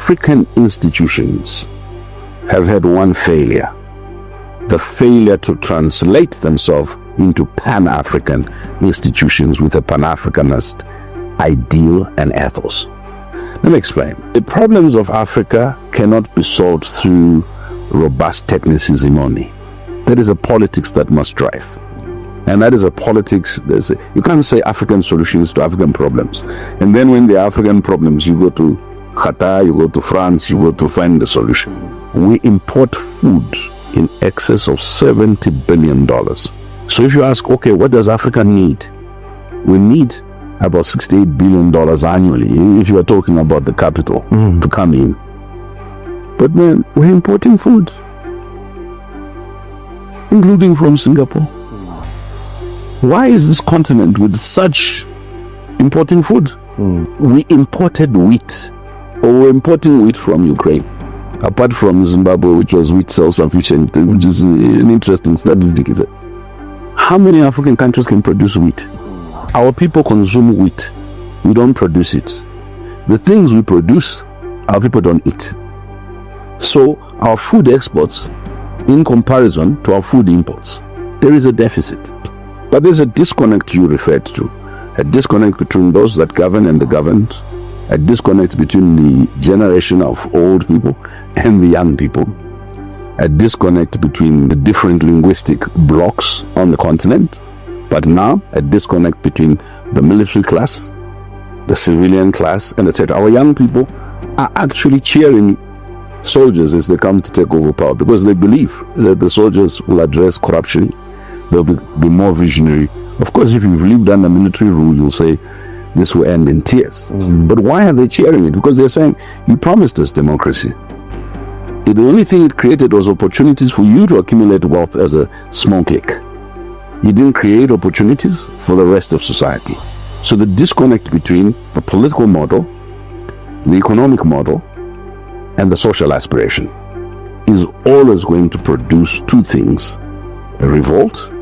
African institutions have had one failure: the failure to translate themselves into Pan-African institutions with a Pan-Africanist ideal and ethos. Let me explain. The problems of Africa cannot be solved through robust technicism only. There is a politics that must drive. And that is a politics, you can't say African solutions to African problems. And then when there are African problems, you go to Qatar, you go to France, you go to find the solution. We import food in excess of $70 billion. So if you ask, okay, what does Africa need? We need about $68 billion annually, if you are talking about the capital to come in. But man, we're importing food, including from Singapore. Why is this continent with such importing food? We imported wheat, or we're importing wheat from Ukraine, apart from Zimbabwe, which was wheat self-sufficient, which is an interesting statistic, is it? How many African countries can produce wheat? Our people consume wheat. We don't produce it. The things we produce, our people don't eat. So our food exports, in comparison to our food imports, there is a deficit. But there's a disconnect you referred to. A disconnect between those that govern and the governed. A disconnect between the generation of old people and the young people. A disconnect between the different linguistic blocks on the continent. But now, a disconnect between the military class, the civilian class, and etc. Our young people are actually cheering soldiers as they come to take over power because they believe that the soldiers will address corruption. They'll be more visionary. Of course, if you've lived under military rule, you'll say this will end in tears. But why are they cheering it? Because they're saying, you promised us democracy. The only thing it created was opportunities for you to accumulate wealth as a small clique. You didn't create opportunities for the rest of society. So the disconnect between the political model, the economic model, and the social aspiration is always going to produce two things: a revolt